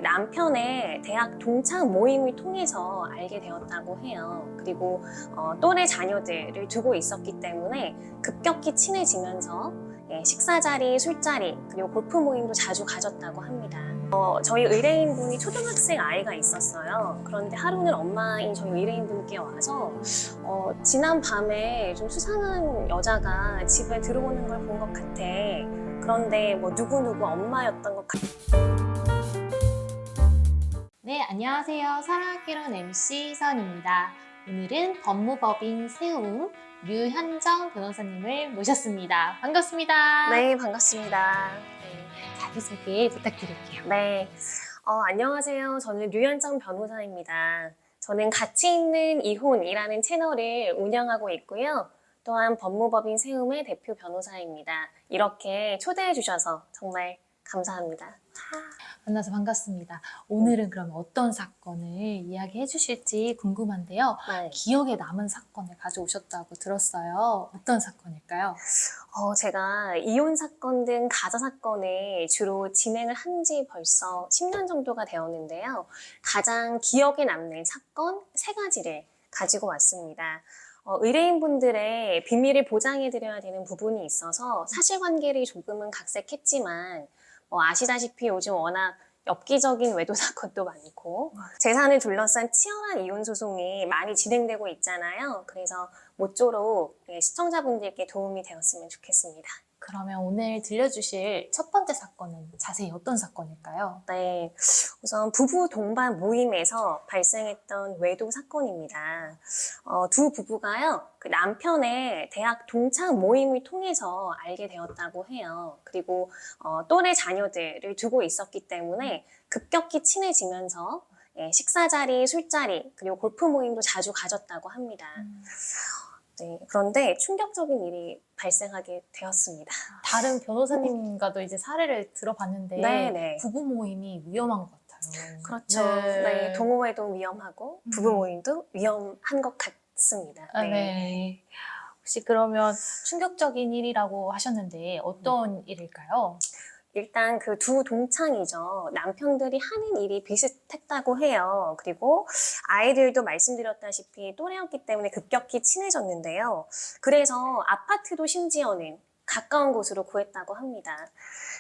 남편의 대학 동창 모임을 통해서 알게 되었다고 해요. 그리고 또래 자녀들을 두고 있었기 때문에 급격히 친해지면서 식사 자리, 술자리, 그리고 골프 모임도 자주 가졌다고 합니다. 저희 의뢰인분이 초등학생 아이가 있었어요. 그런데 하루는 엄마인 저희 의뢰인분께 와서 지난 밤에 좀 수상한 여자가 집에 들어오는 걸 본 것 같아. 그런데 뭐 누구누구 엄마였던 것 같아. 네, 안녕하세요. 사랑학개론 MC 선입니다. 오늘은 법무법인 세움 류현정 변호사님을 모셨습니다. 반갑습니다. 네, 반갑습니다. 네, 자기소개 부탁드릴게요. 네, 안녕하세요. 저는 류현정 변호사입니다. 저는 가치 있는 이혼이라는 채널을 운영하고 있고요. 또한 법무법인 세움의 대표 변호사입니다. 이렇게 초대해 주셔서 정말 감사합니다. 만나서 반갑습니다. 오늘은 그럼 어떤 사건을 이야기해 주실지 궁금한데요. 네. 기억에 남은 사건을 가져오셨다고 들었어요. 어떤 사건일까요? 제가 이혼 사건 등 가사 사건을 주로 진행을 한 지 벌써 10년 정도가 되었는데요. 가장 기억에 남는 사건 3가지를 가지고 왔습니다. 의뢰인분들의 비밀을 보장해드려야 되는 부분이 있어서 사실관계를 조금은 각색했지만 아시다시피 요즘 워낙 엽기적인 외도 사건도 많고 재산을 둘러싼 치열한 이혼 소송이 많이 진행되고 있잖아요. 그래서 모쪼록 시청자분들께 도움이 되었으면 좋겠습니다. 그러면 오늘 들려주실 첫 번째 사건은 자세히 어떤 사건일까요? 네, 우선 부부 동반 모임에서 발생했던 외도 사건입니다. 두 부부가요, 그 남편의 대학 동창 모임을 통해서 알게 되었다고 해요. 그리고 또래 자녀들을 두고 있었기 때문에 급격히 친해지면서 식사 자리, 술자리, 그리고 골프 모임도 자주 가졌다고 합니다. 네, 그런데 충격적인 일이 발생하게 되었습니다. 다른 변호사님과도 이제 사례를 들어봤는데 네네. 부부 모임이 위험한 것 같아요. 그렇죠. 네, 동호회도 위험하고 부부 모임도 위험한 것 같습니다. 아, 네. 혹시 그러면 충격적인 일이라고 하셨는데 어떤 일일까요? 일단 그 두 동창이죠. 남편들이 하는 일이 비슷했다고 해요. 그리고 아이들도 말씀드렸다시피 또래였기 때문에 급격히 친해졌는데요. 그래서 아파트도 심지어는 가까운 곳으로 구했다고 합니다.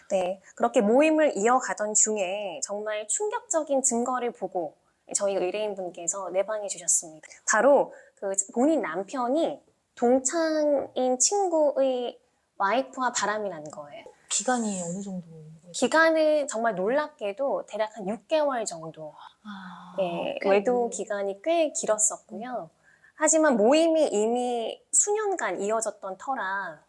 네, 그렇게 모임을 이어가던 중에 정말 충격적인 증거를 보고 저희 의뢰인분께서 내방해 주셨습니다. 바로 그 본인 남편이 동창인 친구의 와이프와 바람이 난 거예요. 기간이 어느 정도? 기간은 정말 놀랍게도 대략 한 6개월 정도. 외도 기간이 꽤 길었었고요. 하지만 모임이 이미 수년간 이어졌던 터라,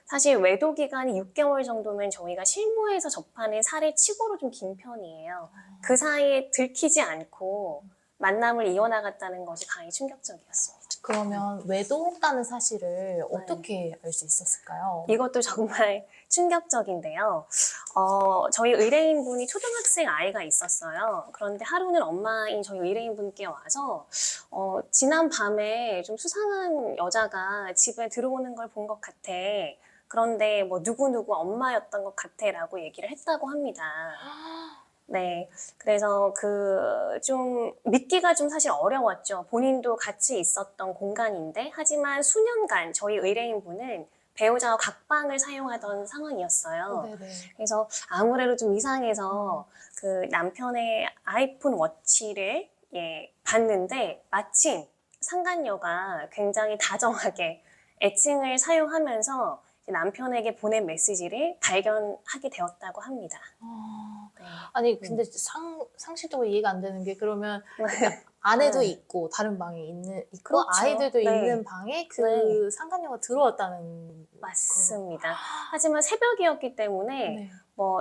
사실 외도 기간이 6개월 정도면 저희가 실무에서 접하는 사례 치고로 좀 긴 편이에요. 그 사이에 들키지 않고 만남을 이어나갔다는 것이 가히 충격적이었습니다. 그러면 외도했다는 사실을 어떻게 알 수 있었을까요? 이것도 정말 충격적인데요. 저희 의뢰인분이 초등학생 아이가 있었어요. 그런데 하루는 엄마인 저희 의뢰인분께 와서 지난 밤에 좀 수상한 여자가 집에 들어오는 걸 본 것 같아. 그런데 뭐 누구누구 엄마였던 것 같아 라고 얘기를 했다고 합니다. 네, 그래서 좀 믿기가 좀 사실 어려웠죠. 본인도 같이 있었던 공간인데, 하지만 수년간 저희 의뢰인분은 배우자와 각방을 사용하던 상황이었어요. 네네. 그래서 아무래도 좀 이상해서 그 남편의 아이폰 워치를 봤는데 마침 상간녀가 굉장히 다정하게 애칭을 사용하면서 남편에게 보낸 메시지를 발견하게 되었다고 합니다. 네. 아니 근데 상식적으로 이해가 안 되는 게 그러면 아내도 네. 있고 다른 방에 있고 그렇죠. 아이들도 네. 있는 방에 그 상간녀가 들어왔다는. 맞습니다. 하지만 새벽이었기 때문에 네.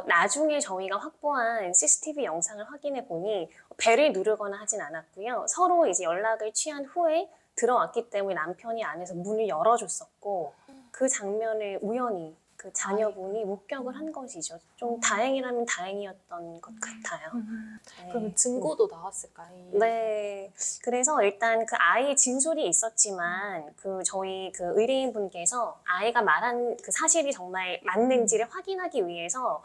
나중에 저희가 확보한 CCTV 영상을 확인해 보니 벨을 누르거나 하진 않았고요. 서로 이제 연락을 취한 후에 들어왔기 때문에 남편이 안에서 문을 열어줬었고 그 장면을 우연히 그 자녀분이 목격을 한 것이죠. 좀 다행이라면 다행이었던 것 같아요. 네. 그러면 증거도 나왔을까요? 네. 그래서 일단 그 아이의 진술이 있었지만 저희 그 의뢰인분께서 아이가 말한 그 사실이 정말 맞는지를 확인하기 위해서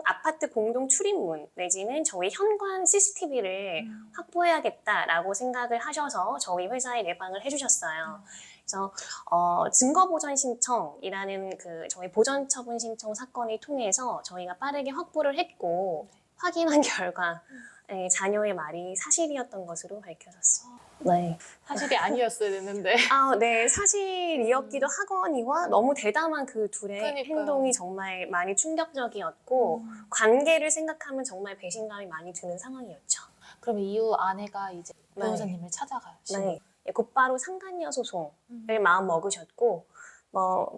아파트 공동 출입문 내지는 저희 현관 CCTV를 확보해야겠다라고 생각을 하셔서 저희 회사에 내방을 해주셨어요. 그래서 증거보전 신청이라는 그 저희 보전처분 신청 사건을 통해서 저희가 빠르게 확보를 했고 확인한 결과 네, 자녀의 말이 사실이었던 것으로 밝혀졌습니다. 네. 사실이 아니었어야 됐는데. 네, 사실이었기도 하거니와 너무 대담한 그 둘의 그러니까요. 행동이 정말 많이 충격적이었고 관계를 생각하면 정말 배신감이 많이 드는 상황이었죠. 그럼 이후 아내가 이제 네. 변호사님을 찾아가요. 네. 곧바로 상간녀 소송을 마음 먹으셨고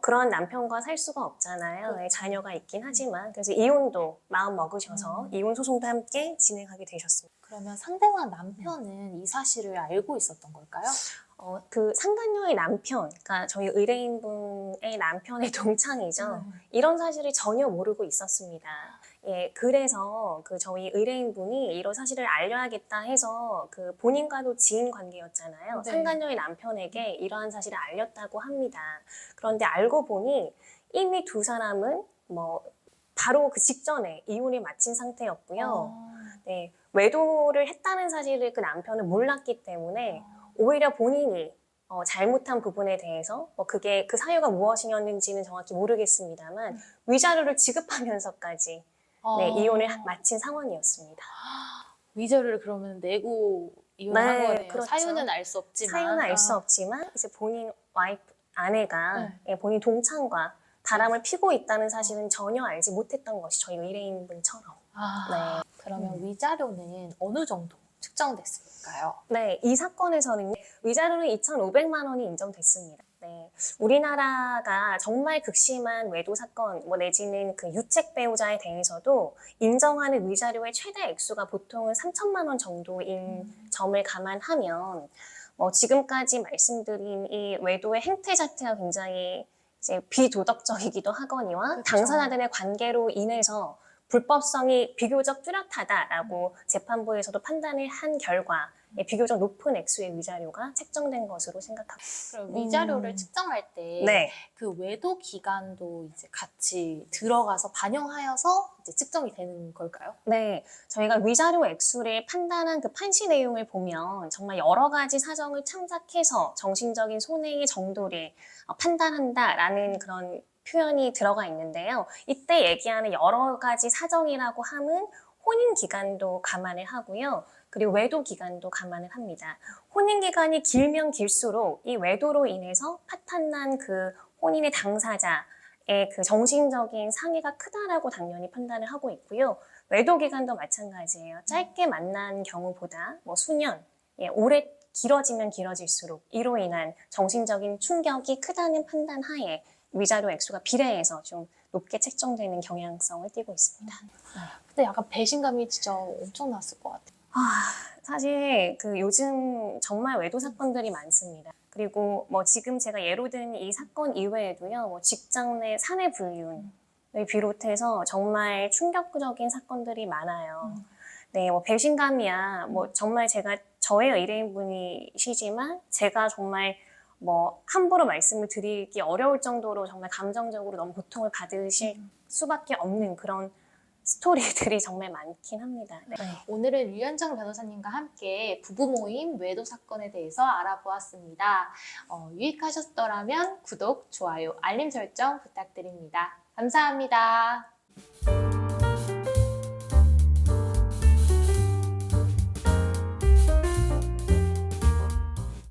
그런 남편과 살 수가 없잖아요. 네, 자녀가 있긴 하지만 그래서 이혼도 마음 먹으셔서 이혼 소송도 함께 진행하게 되셨습니다. 그러면 상대방 남편은 이 사실을 알고 있었던 걸까요? 그 상간녀의 남편, 그러니까 저희 의뢰인분의 남편의 동창이죠. 이런 사실을 전혀 모르고 있었습니다. 예, 그래서 그 저희 의뢰인분이 이런 사실을 알려야겠다 해서 그 본인과도 지인 관계였잖아요. 네. 상간녀의 남편에게 이러한 사실을 알렸다고 합니다. 그런데 알고 보니 이미 두 사람은 바로 그 직전에 이혼을 마친 상태였고요. 네, 외도를 했다는 사실을 그 남편은 몰랐기 때문에 오히려 본인이 잘못한 부분에 대해서 그게 그 사유가 무엇이었는지는 정확히 모르겠습니다만 위자료를 지급하면서까지 네, 이혼을 마친 상황이었습니다. 위자료를 그러면 내고 이혼한 네, 거네요. 그렇죠. 사유는 알 수 없지만. 사유는 알 수 없지만 이제 본인 아내가 예, 본인 동창과 바람을 피고 있다는 사실은 전혀 알지 못했던 것이 저희 의뢰인분처럼. 그러면 위자료는 어느 정도 측정됐을까요? 네, 이 사건에서는 위자료는 2,500만 원이 인정됐습니다. 네, 우리나라가 정말 극심한 외도 사건, 내지는 그 유책 배우자에 대해서도 인정하는 위자료의 최대 액수가 보통은 3천만 원 정도인 점을 감안하면 지금까지 말씀드린 이 외도의 행태 자체가 굉장히 이제 비도덕적이기도 하거니와 그렇죠. 당사자들의 관계로 인해서 불법성이 비교적 뚜렷하다라고 재판부에서도 판단을 한 결과 비교적 높은 액수의 위자료가 책정된 것으로 생각합니다. 그럼 위자료를 측정할 때 네. 그 외도 기간도 이제 같이 들어가서 반영하여서 이제 측정이 되는 걸까요? 네, 저희가 위자료 액수를 판단한 그 판시 내용을 보면 정말 여러 가지 사정을 참작해서 정신적인 손해의 정도를 판단한다라는 그런 표현이 들어가 있는데요. 이때 얘기하는 여러 가지 사정이라고 함은 혼인 기간도 감안을 하고요. 그리고 외도 기간도 감안을 합니다. 혼인 기간이 길면 길수록 이 외도로 인해서 파탄난 그 혼인의 당사자의 그 정신적인 상해가 크다라고 당연히 판단을 하고 있고요. 외도 기간도 마찬가지예요. 짧게 만난 경우보다 수년, 오래 길어지면 길어질수록 이로 인한 정신적인 충격이 크다는 판단 하에 위자료 액수가 비례해서 좀 높게 책정되는 경향성을 띠고 있습니다. 근데 약간 배신감이 진짜 엄청났을 것 같아요. 사실 그 요즘 정말 외도 사건들이 많습니다. 그리고 지금 제가 예로 든 이 사건 이외에도요, 직장 내 사내 불륜을 비롯해서 정말 충격적인 사건들이 많아요. 네, 배신감이야. 정말 저의 의뢰인분이시지만 제가 정말 함부로 말씀을 드리기 어려울 정도로 정말 감정적으로 너무 고통을 받으실 수밖에 없는 그런 스토리들이 정말 많긴 합니다. 네. 오늘은 류현정 변호사님과 함께 부부 모임 외도 사건에 대해서 알아보았습니다. 유익하셨더라면 구독, 좋아요, 알림 설정 부탁드립니다. 감사합니다.